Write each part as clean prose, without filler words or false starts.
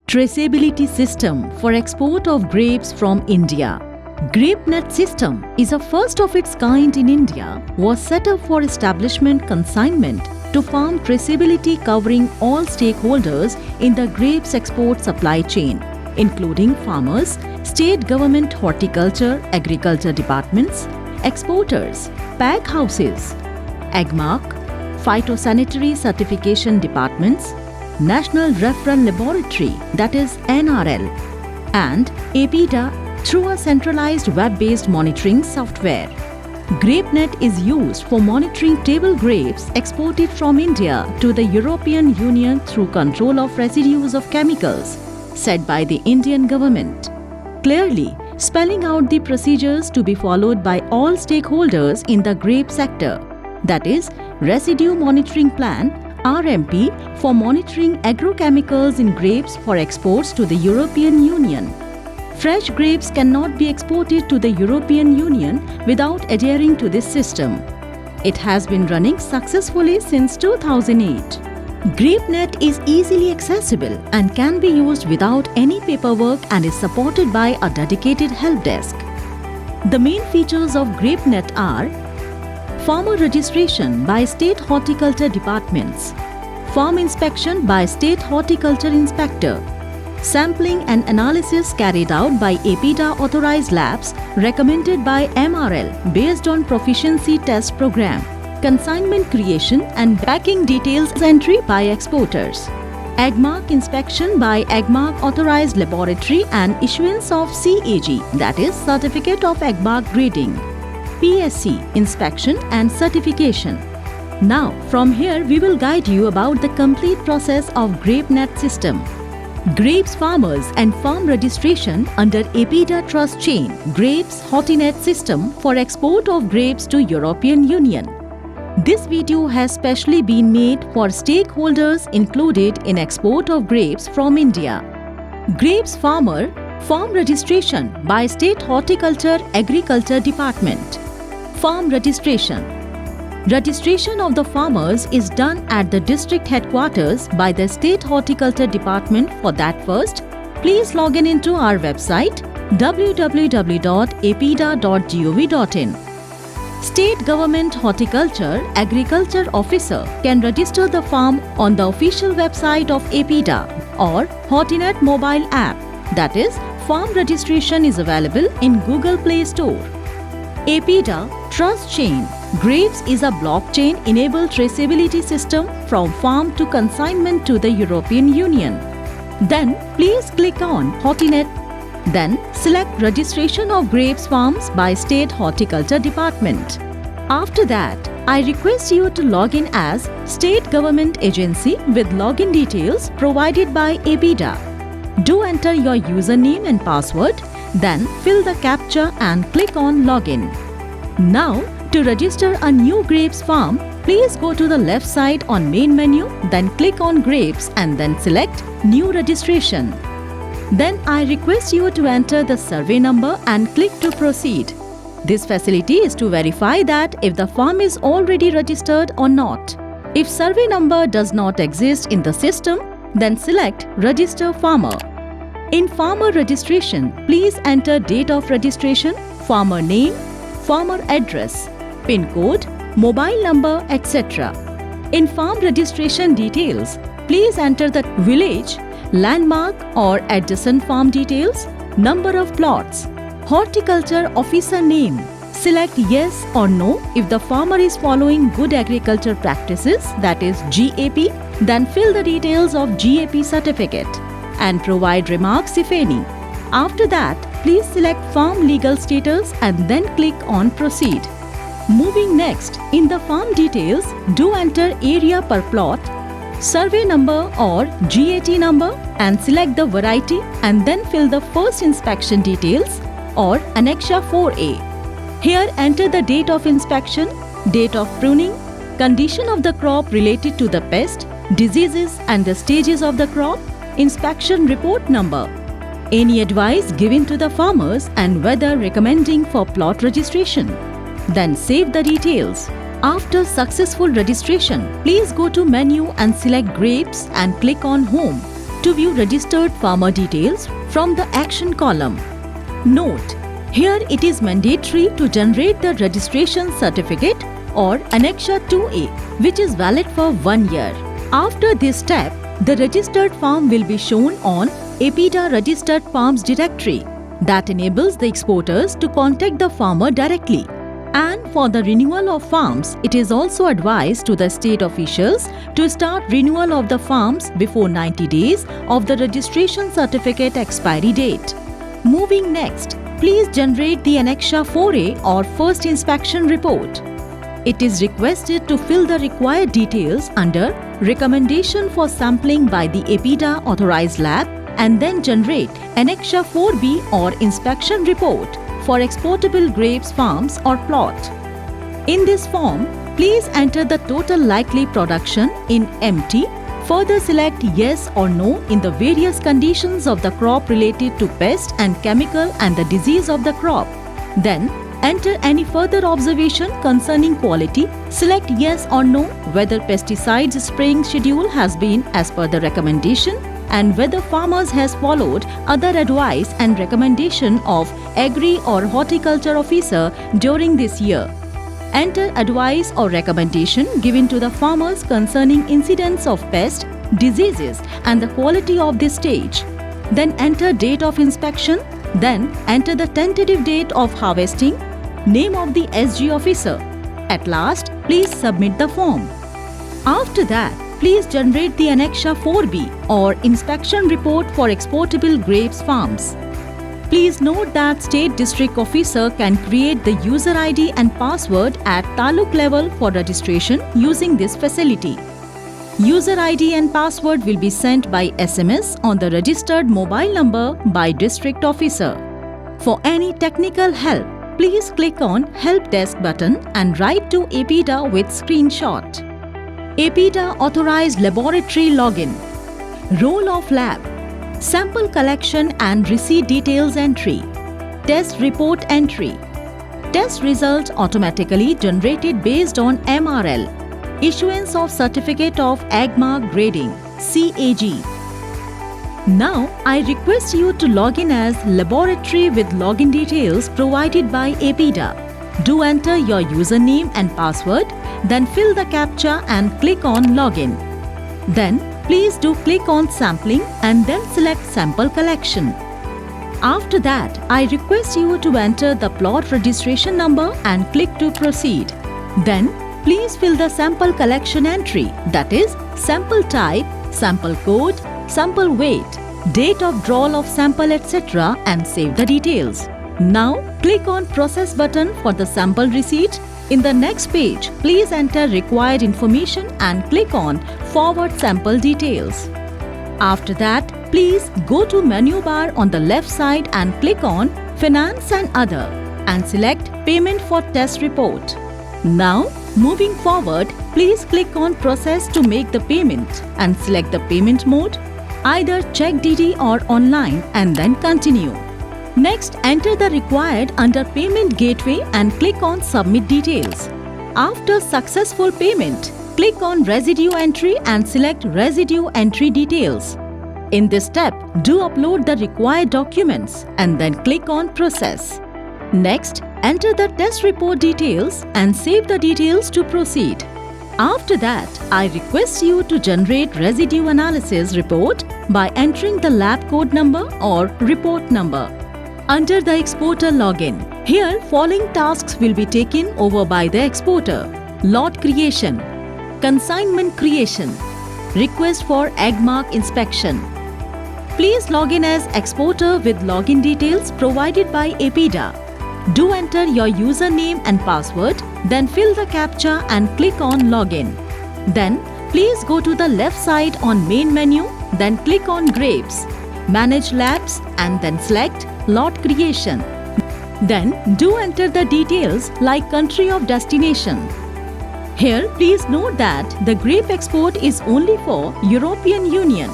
Traceability System for Export of Grapes from India. GrapeNet system is a first of its kind in India, was set up for establishment consignment to farm traceability covering all stakeholders in the grapes export supply chain, including farmers, state government horticulture, agriculture departments, exporters, pack houses, AgMark, phytosanitary certification departments, National Referral Laboratory, that is NRL, and APIDA through a centralized web-based monitoring software. GrapeNet is used for monitoring table grapes exported from India to the European Union through control of residues of chemicals set by the Indian government, clearly spelling out the procedures to be followed by all stakeholders in the grape sector, that is, Residue Monitoring Plan (RMP) for monitoring agrochemicals in grapes for exports to the European Union. Fresh grapes cannot be exported to the European Union without adhering to this system. It has been running successfully since 2008. GrapeNet is easily accessible and can be used without any paperwork and is supported by a dedicated help desk. The main features of GrapeNet are farmer registration by state horticulture departments, farm inspection by state horticulture inspector, sampling and analysis carried out by APIDA authorized labs recommended by MRL based on proficiency test program, consignment creation and packing details entry by exporters, AgMark inspection by AgMark authorized laboratory and issuance of CAG, that is Certificate of AgMark Grading, PSC inspection and certification. Now from here we will guide you about the complete process of GrapeNet system. Grapes farmers and farm registration under APIDA Trust Chain Grapes HortiNet system for export of grapes to European Union. This video has specially been made for stakeholders included in export of grapes from India. Grapes farmer farm registration by State Horticulture Agriculture Department. Farm registration. Registration of the farmers is done at the district headquarters by the State Horticulture Department. For that first, please log in into our website www.apida.gov.in. State Government Horticulture Agriculture Officer can register the farm on the official website of APIDA or HortiNet mobile app, that is, farm registration is available in Google Play Store. APIDA Trust Chain Grapes is a blockchain-enabled traceability system from farm to consignment to the European Union. Then please click on HortiNet. Then select Registration of Grapes Farms by State Horticulture Department. After that, I request you to log in as State Government Agency with login details provided by APIDA. Do enter your username and password, then fill the CAPTCHA and click on Login. Now, to register a new grapes farm, please go to the left side on main menu, then click on Grapes and then select New Registration. Then I request you to enter the survey number and click to proceed. This facility is to verify that if the farm is already registered or not. If survey number does not exist in the system, then select Register Farmer. In farmer registration, please enter date of registration, farmer name, farmer address, PIN code, mobile number, etc. In farm registration details, please enter the village, landmark or adjacent farm details, number of plots, horticulture officer name. Select yes or no if the farmer is following good agriculture practices, that is GAP, then fill the details of GAP certificate and provide remarks if any. After that, please select farm legal status and then click on proceed. Moving next, in the farm details, do enter area per plot, survey number or GAT number and select the variety and then fill the first inspection details or Annexure 4A. Here enter the date of inspection, date of pruning, condition of the crop related to the pest, diseases and the stages of the crop, inspection report number, any advice given to the farmers and whether recommending for plot registration. Then save the details. After successful registration, please go to menu and select Grapes and click on Home. to view registered farmer details from the action column. Note: here it is mandatory to generate the registration certificate or Annexure 2A, which is valid for 1 year. After this step, the registered farm will be shown on APIDA Registered Farms directory that enables the exporters to contact the farmer directly. And for the renewal of farms, it is also advised to the state officials to start renewal of the farms before 90 days of the registration certificate expiry date. Moving next, please generate the Annexure 4A or First Inspection Report. It is requested to fill the required details under Recommendation for Sampling by the APIDA Authorized Lab and then generate Annexure 4B or Inspection Report for exportable grapes farms or plot. In this form, please enter the total likely production in empty. Further select yes or no in the various conditions of the crop related to pest and chemical and the disease of the crop. Then enter any further observation concerning quality. Select yes or no whether pesticides spraying schedule has been as per the recommendation and whether farmers has followed other advice and recommendation of Agri or Horticulture Officer during this year. Enter advice or recommendation given to the farmers concerning incidents of pest, diseases and the quality of this stage. Then enter date of inspection. Then enter the tentative date of harvesting, name of the SG officer. At last, please submit the form. After that, please generate the Annexure 4B or Inspection Report for exportable grapes farms. Please note that State District Officer can create the user ID and password at Taluk level for registration using this facility. User ID and password will be sent by SMS on the registered mobile number by District Officer. For any technical help, please click on Help Desk button and write to APIDA with screenshot. APIDA Authorized Laboratory Login. Role of Lab. Sample collection and receipt details entry. Test report entry. Test result automatically generated based on MRL. Issuance of Certificate of AgMark Grading CAG. Now, I request you to log in as laboratory with login details provided by APIDA. Do enter your username and password, then fill the CAPTCHA and click on Login. Then, please do click on Sampling and then select Sample Collection. After that, I request you to enter the plot registration number and click to proceed. Then, please fill the sample collection entry, that is, sample type, sample code, sample weight, date of drawal of sample, etc. and save the details. Now, click on Process button for the sample receipt. In the next page, please enter required information and click on Forward Sample Details. After that, please go to menu bar on the left side and click on Finance and Other and select Payment for Test Report. Now, moving forward, please click on Process to make the payment and select the payment mode, either check DD or online, and then continue. Next, enter the required under Payment Gateway and click on Submit Details. After successful payment, click on Residue Entry and select Residue Entry Details. In this step, do upload the required documents and then click on Process. Next, enter the test report details and save the details to proceed. After that, I request you to generate residue analysis report by entering the lab code number or report number. Under the exporter login, here following tasks will be taken over by the exporter: lot creation, consignment creation, request for AgMark inspection. Please log in as exporter with login details provided by APIDA. Do enter your username and password, then fill the CAPTCHA and click on Login. Then, please go to the left side on Main menu, then click on Grapes, Manage Labs and then select Lot Creation. Then, do enter the details like country of destination. Here, please note that the grape export is only for European Union.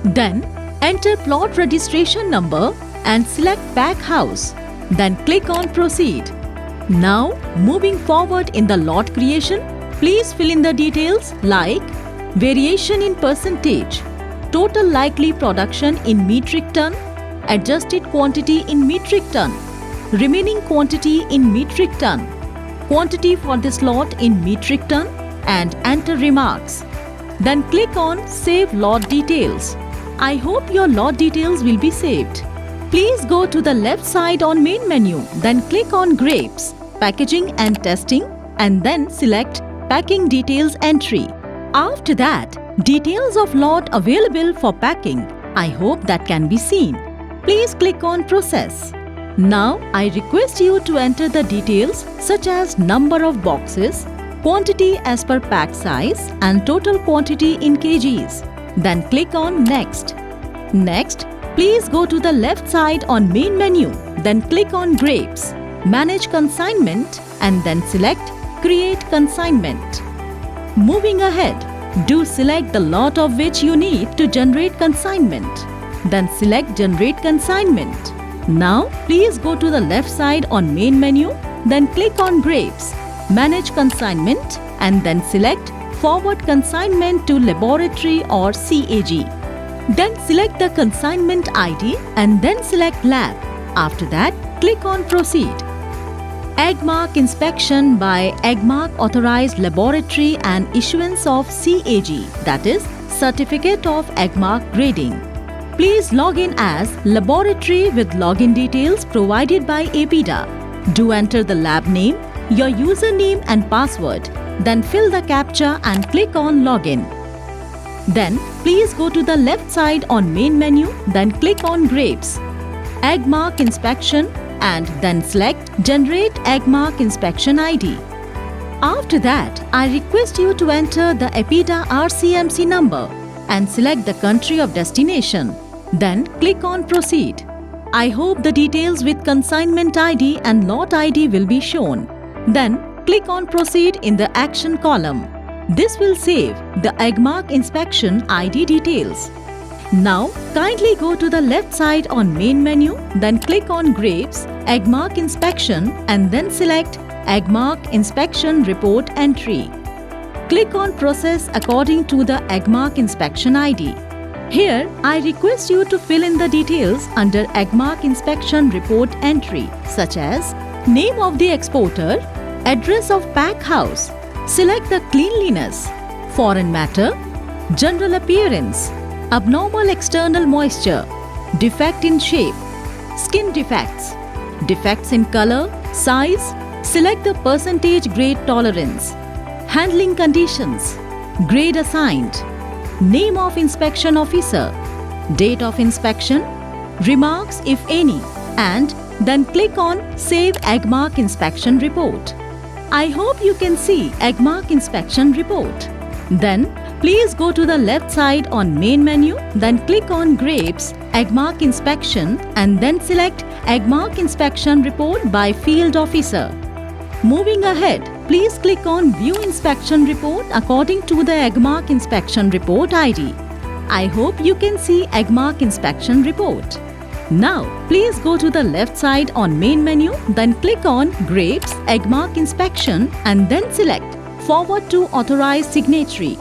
Then, enter plot registration number and select Pack House. Then click on Proceed. Now, moving forward in the lot creation, please fill in the details like variation in percentage, total likely production in metric ton, adjusted quantity in metric ton, remaining quantity in metric ton, quantity for this lot in metric ton, and enter remarks. Then click on Save Lot Details. I hope your lot details will be saved. Please go to the left side on main menu, then click on Grapes, Packaging and Testing, and then select Packing Details Entry. After that, details of lot available for packing. I hope that can be seen. Please click on Process. Now, I request you to enter the details such as number of boxes, quantity as per pack size, and total quantity in kgs. Then click on Next. Next, please go to the left side on main menu, then click on Grapes, Manage Consignment, and then select Create Consignment. Moving ahead, do select the lot of which you need to generate consignment. Then select Generate Consignment. Now, please go to the left side on main menu, then click on Grapes, Manage Consignment, and then select Forward Consignment to Laboratory or CAG. Then select the consignment ID and then select Lab. After that, click on Proceed. Agmark inspection by Agmark Authorized Laboratory and issuance of CAG, that is Certificate of Agmark Grading. Please log in as laboratory with login details provided by APIDA. Do enter the lab name, your username and password. Then fill the CAPTCHA and click on Login. Then please go to the left side on main menu, then click on Grapes, Agmark Inspection, and then select Generate Agmark Inspection ID. After that, I request you to enter the APIDA RCMC number and select the country of destination. Then click on Proceed. I hope the details with consignment ID and lot ID will be shown. Then click on Proceed in the Action column. This will save the Agmark Inspection ID details. Now, kindly go to the left side on main menu, then click on Grapes, Agmark Inspection, and then select Agmark Inspection Report Entry. Click on Process according to the Agmark Inspection ID. Here, I request you to fill in the details under Agmark Inspection Report Entry, such as name of the exporter, address of pack house, select the cleanliness, foreign matter, general appearance, abnormal external moisture, defect in shape, skin defects, defects in color, size, select the percentage grade tolerance, handling conditions, grade assigned, name of inspection officer, date of inspection, remarks if any, and then click on Save Agmark Inspection Report. I hope you can see Agmark Inspection Report. Then, please go to the left side on main menu, then click on Grapes, Agmark Inspection, and then select Agmark Inspection Report by Field Officer. Moving ahead, please click on View Inspection Report according to the Agmark Inspection Report ID. I hope you can see Agmark Inspection Report. Now, please go to the left side on main menu, then click on Grapes, Agmark Inspection, and then select Forward to Authorized Signatory.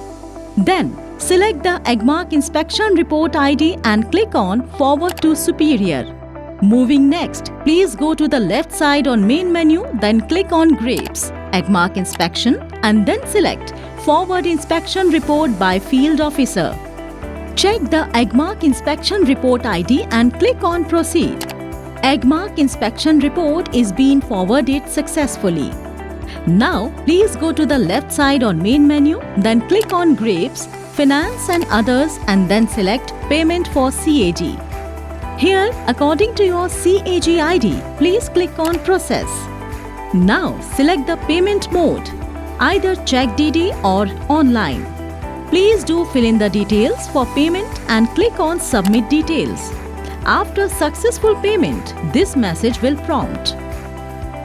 Then, select the Agmark Inspection Report ID and click on Forward to Superior. Moving next, please go to the left side on main menu, then click on Grapes, Agmark Inspection, and then select Forward Inspection Report by Field Officer. Check the Agmark Inspection Report ID and click on Proceed. Agmark Inspection Report is being forwarded successfully. Now, please go to the left side on main menu, then click on Grapes, Finance and Others, and then select Payment for CAG. Here, according to your CAG ID, please click on Process. Now, select the payment mode, either check DD or online. Please do fill in the details for payment and click on Submit Details. After successful payment, this message will prompt.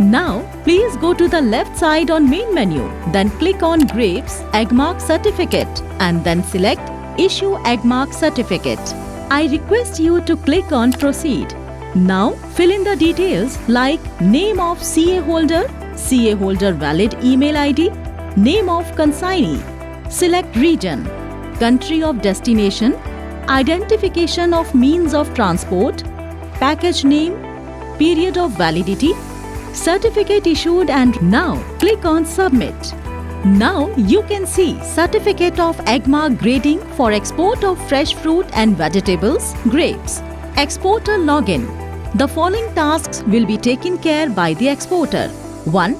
Now, please go to the left side on main menu, then click on Grapes, Agmark Certificate, and then select Issue Agmark Certificate. I request you to click on Proceed. Now, fill in the details like name of CA holder valid email ID, name of consignee, select region, country of destination, identification of means of transport, package name, period of validity, certificate issued, and now click on Submit. Now you can see Certificate of EGMA grading for export of fresh fruit and vegetables, grapes. Exporter login. The following tasks will be taken care by the exporter. 1.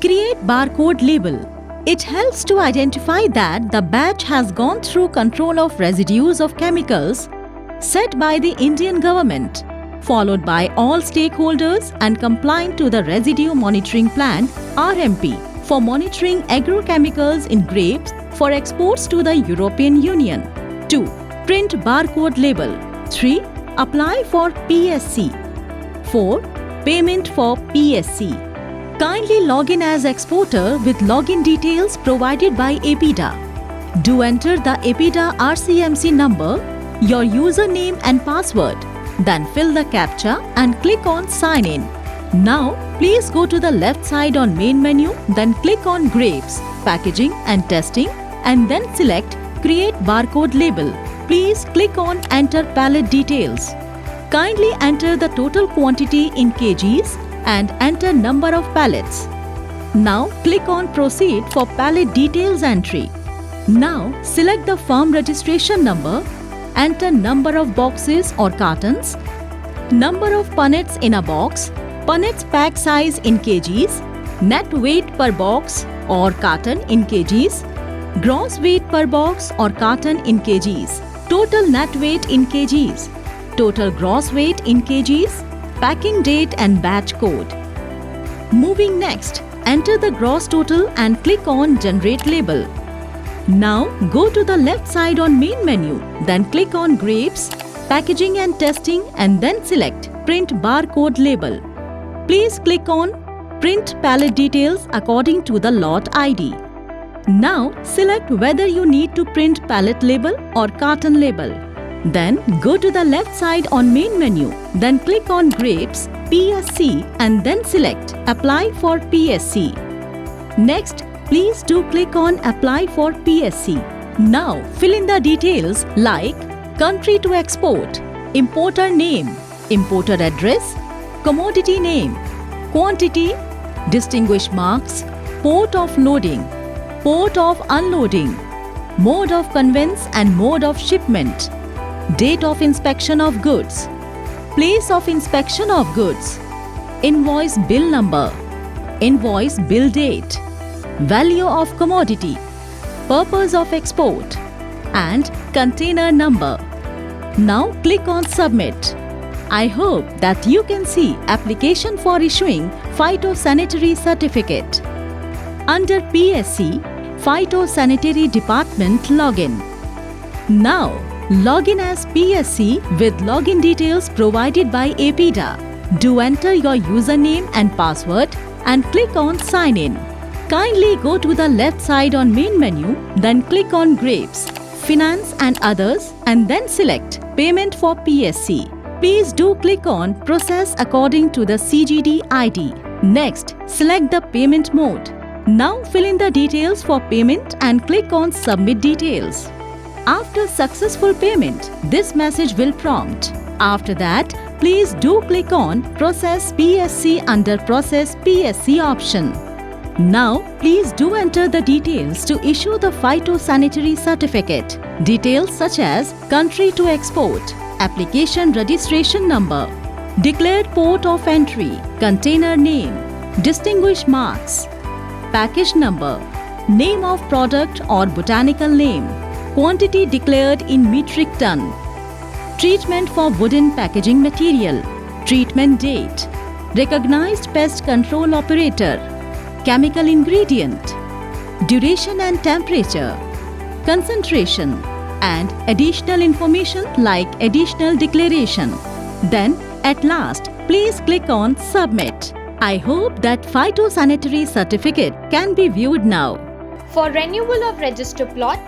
Create barcode label. It helps to identify that the batch has gone through control of residues of chemicals set by the Indian government, followed by all stakeholders and compliant to the Residue Monitoring Plan (RMP) for monitoring agrochemicals in grapes for exports to the European Union. 2. Print barcode label. 3. Apply for PSC. 4. Payment for PSC. Kindly log in as exporter with login details provided by APIDA. Do enter the APIDA RCMC number, your username and password. Then fill the CAPTCHA and click on Sign In. Now, please go to the left side on main menu, then click on Grapes, Packaging and Testing, and then select Create Barcode Label. Please click on Enter Pallet Details. Kindly enter the total quantity in kgs and enter number of pallets. Now click on Proceed for pallet details entry. Now select the farm registration number, enter number of boxes or cartons, number of punnets in a box, punnets pack size in kgs, net weight per box or carton in kgs, gross weight per box or carton in kgs, total net weight in kgs, total gross weight in kgs, packing date and batch code. Moving next, enter the gross total and click on Generate Label. Now go to the left side on main menu, then click on Grapes, Packaging and Testing, and then select Print Barcode Label. Please click on Print Pallet Details according to the lot ID. Now select whether you need to print pallet label or carton label. Then go to the left side on main menu, then click on Grapes, PSC, and then select Apply for PSC. Next, please do click on Apply for PSC. Now fill in the details like country to export, importer name, importer address, commodity name, quantity, distinguished marks, port of loading, port of unloading, mode of conveyance and mode of shipment, date of inspection of goods, place of inspection of goods, invoice bill number, invoice bill date, value of commodity, purpose of export, and container number. Now click on Submit. I hope that you can see Application for issuing Phytosanitary Certificate. Under PSC, Phytosanitary Department Login. Now, log in as PSC with login details provided by APIDA. Do enter your username and password and click on Sign In. Kindly go to the left side on main menu, then click on Grapes, Finance and Others, and then select Payment for PSC. Please do click on Process according to the CGD ID. Next, select the payment mode. Now fill in the details for payment and click on Submit Details. After successful payment, this message will prompt. After that, please do click on Process PSC under Process PSC option. Now, please do enter the details to issue the Phytosanitary Certificate. Details such as country to export, application registration number, declared port of entry, container name, distinguished marks, package number, name of product or botanical name, quantity declared in metric ton, treatment for wooden packaging material, treatment date, recognized pest control operator, chemical ingredient, duration and temperature, concentration, and additional information like additional declaration. Then, at last, please click on Submit. I hope that Phytosanitary Certificate can be viewed now. For renewal of register plot,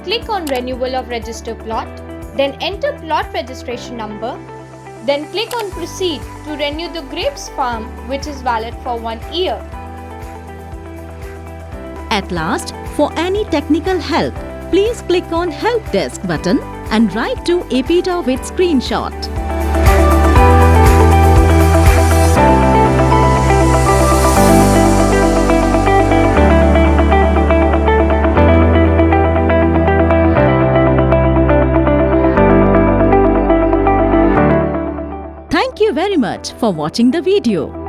click on Renewal of Register Plot, then enter plot registration number, then click on Proceed to renew the grapes farm, which is valid for 1 year. At last, for any technical help, please click on Help Desk button and write to APITA with screenshot. Thank you very much for watching the video.